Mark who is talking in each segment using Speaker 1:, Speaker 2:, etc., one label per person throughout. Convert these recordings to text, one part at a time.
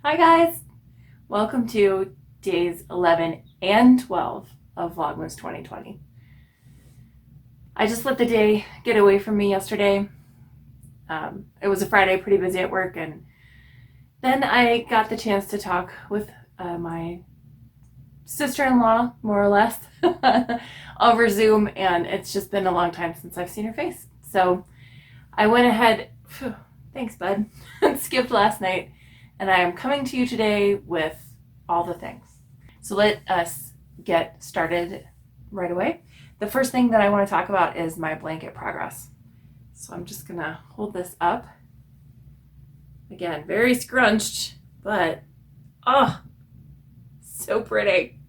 Speaker 1: Hi guys! Welcome to days 11 and 12 of Vlogmas 2020. I just let the day get away from me yesterday. It was a Friday, pretty busy at work, and then I got the chance to talk with my sister-in-law, more or less, over Zoom, and it's just been a long time since I've seen her face. So I went ahead, thanks bud, skipped last night, and I am coming to you today with all the things. So let us get started right away. The first thing that I want to talk about is my blanket progress. So I'm just gonna hold this up. Again, very scrunched, but oh, so pretty.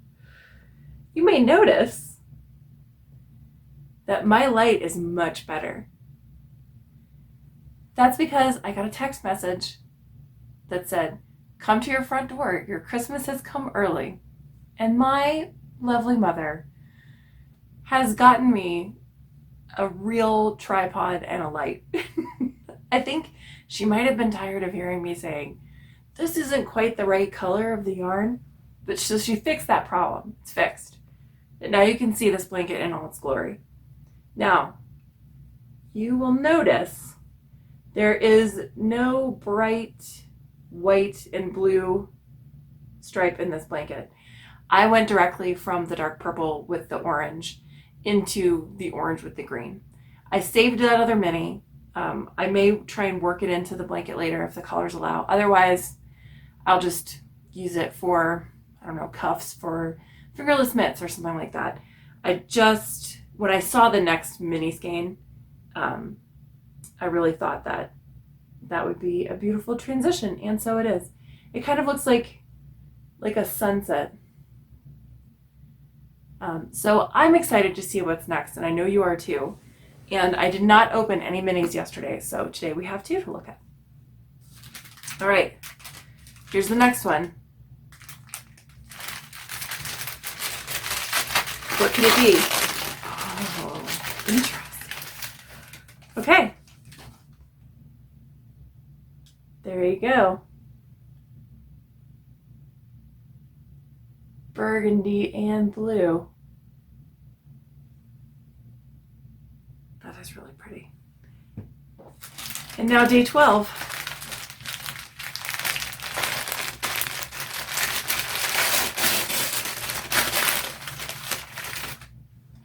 Speaker 1: You may notice that my light is much better. That's because I got a text message that said, "Come to your front door, your Christmas has come early." And my lovely mother has gotten me a real tripod and a light. I think she might have been tired of hearing me saying, "This isn't quite the right color of the yarn," but so she fixed that problem. It's fixed. And now you can see this blanket in all its glory. Now, you will notice there is no bright white and blue stripe in this blanket. I went directly from the dark purple with the orange into the orange with the green. I saved that other mini. I may try and work it into the blanket later if the colors allow. Otherwise, I'll just use it for, I don't know, cuffs for fingerless mitts or something like that. When I saw the next mini skein, I really thought that would be a beautiful transition, and so it is. It kind of looks like a sunset. So I'm excited to see what's next, and I know you are too. And I did not open any minis yesterday, so today we have two to look at. All right, here's the next one. What could it be? Oh, interesting. Okay. There you go. Burgundy and blue. That is really pretty. And now day 12.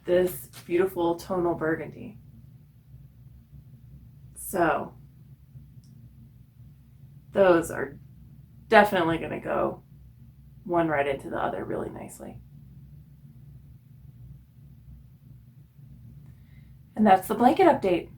Speaker 1: This beautiful tonal burgundy. So those are definitely going to go one right into the other really nicely. And that's the blanket update.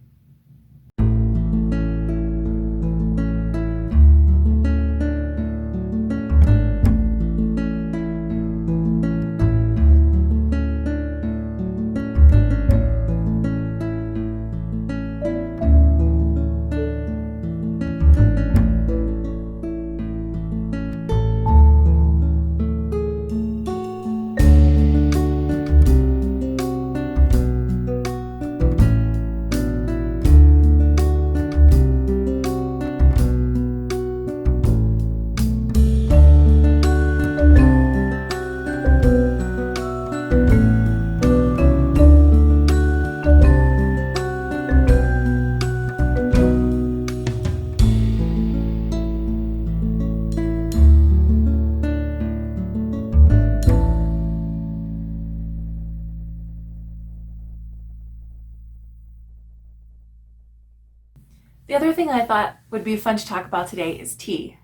Speaker 1: The other thing I thought would be fun to talk about today is tea.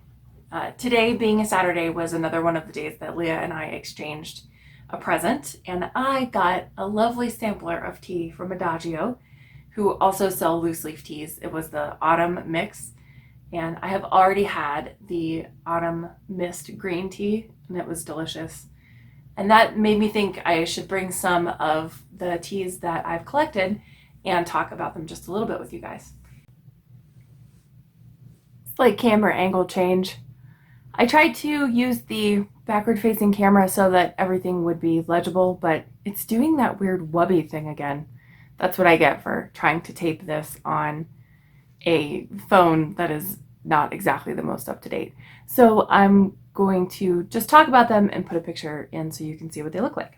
Speaker 1: Today, being a Saturday, was another one of the days that Leah and I exchanged a present, and I got a lovely sampler of tea from Adagio, who also sell loose leaf teas. It was the Autumn Mix, and I have already had the Autumn Mist green tea, and it was delicious. And that made me think I should bring some of the teas that I've collected and talk about them just a little bit with you guys. Like camera angle change. I tried to use the backward facing camera so that everything would be legible, but it's doing that weird wubby thing again. That's what I get for trying to tape this on a phone that is not exactly the most up to date. So I'm going to just talk about them and put a picture in so you can see what they look like.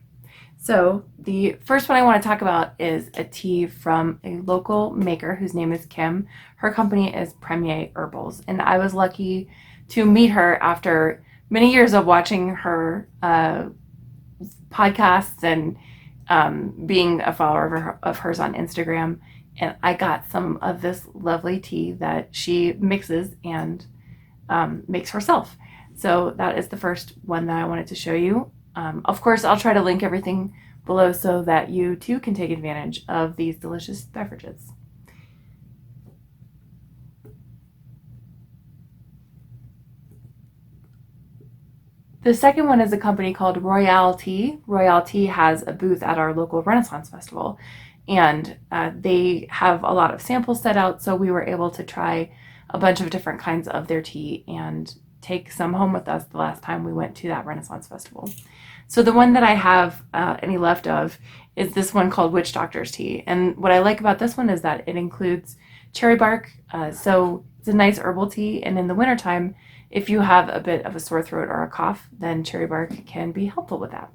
Speaker 1: So the first one I want to talk about is a tea from a local maker whose name is Kim. Her company is Premier Herbals, and I was lucky to meet her after many years of watching her podcasts and being a follower of hers on Instagram. And I got some of this lovely tea that she mixes and makes herself. So that is the first one that I wanted to show you. Of course, I'll try to link everything below so that you too can take advantage of these delicious beverages. The second one is a company called Royale Tea. Royale Tea has a booth at our local Renaissance Festival, and they have a lot of samples set out, so we were able to try a bunch of different kinds of their tea and take some home with us the last time we went to that Renaissance Festival. So the one that I have any left of is this one called Witch Doctor's Tea. And what I like about this one is that it includes cherry bark. So it's a nice herbal tea. And in the wintertime, if you have a bit of a sore throat or a cough, then cherry bark can be helpful with that.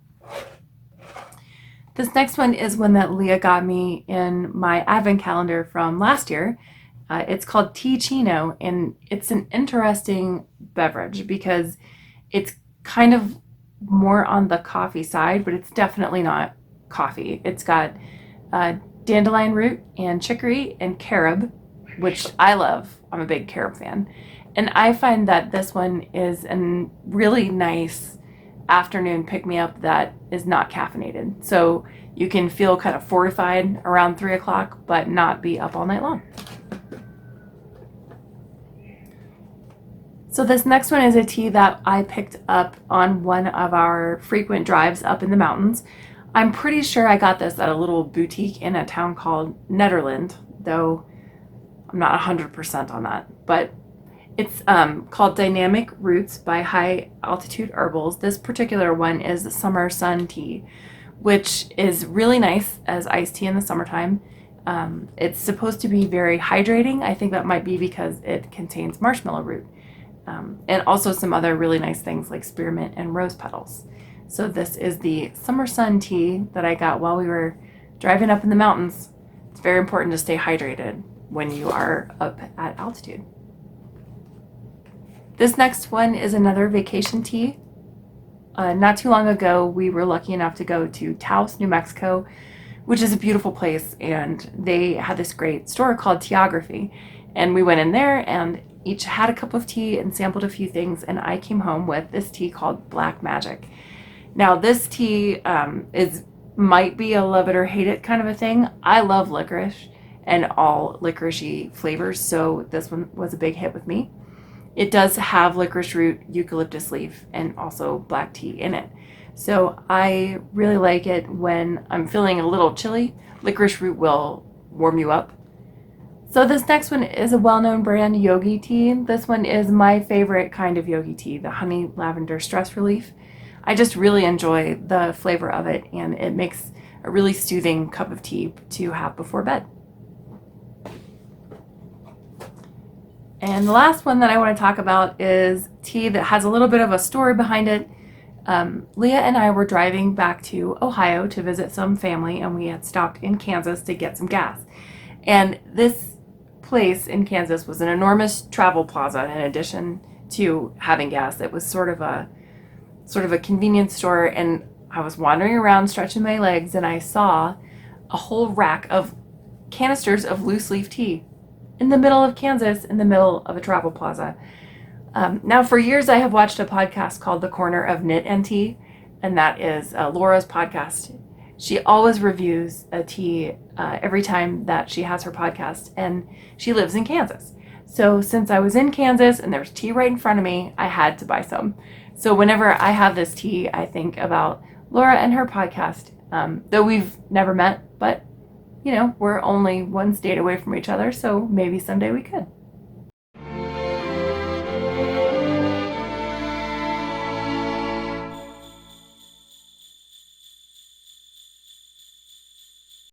Speaker 1: This next one is one that Leah got me in my advent calendar from last year. It's called Tea Chino, and it's an interesting beverage because it's kind of more on the coffee side, but it's definitely not coffee. It's got dandelion root and chicory and carob, which I love. I'm a big carob fan. And I find that this one is a really nice afternoon pick-me-up that is not caffeinated. So you can feel kind of fortified around 3 o'clock, but not be up all night long. So this next one is a tea that I picked up on one of our frequent drives up in the mountains. I'm pretty sure I got this at a little boutique in a town called Nederland, though I'm not 100% on that. But it's called Dynamic Roots by High Altitude Herbals. This particular one is Summer Sun Tea, which is really nice as iced tea in the summertime. It's supposed to be very hydrating. I think that might be because it contains marshmallow root. And also some other really nice things like spearmint and rose petals. So this is the Summer Sun Tea that I got while we were driving up in the mountains. It's very important to stay hydrated when you are up at altitude. This next one is another vacation tea. Not too long ago, we were lucky enough to go to Taos, New Mexico, which is a beautiful place, and they had this great store called Teography. And we went in there and each had a cup of tea and sampled a few things, and I came home with this tea called Black Magic. Now this tea might be a love it or hate it kind of a thing. I love licorice and all licoricey flavors, so this one was a big hit with me. It does have licorice root, eucalyptus leaf, and also black tea in it. So I really like it when I'm feeling a little chilly. Licorice root will warm you up. So this next one is a well-known brand, Yogi Tea. This one is my favorite kind of Yogi Tea, the honey lavender stress relief. I just really enjoy the flavor of it, and it makes a really soothing cup of tea to have before bed. And the last one that I want to talk about is tea that has a little bit of a story behind it. Leah and I were driving back to Ohio to visit some family, and we had stopped in Kansas to get some gas. And this place in Kansas was an enormous travel plaza. In addition to having gas, it was sort of a convenience store. And I was wandering around, stretching my legs, and I saw a whole rack of canisters of loose leaf tea in the middle of Kansas, in the middle of a travel plaza. Now, for years, I have watched a podcast called The Corner of Knit and Tea, and that is Laura's podcast. She always reviews a tea every time that she has her podcast, and she lives in Kansas. So since I was in Kansas and there's tea right in front of me, I had to buy some. So whenever I have this tea, I think about Laura and her podcast, though we've never met, but you know, we're only one state away from each other, so maybe someday we could.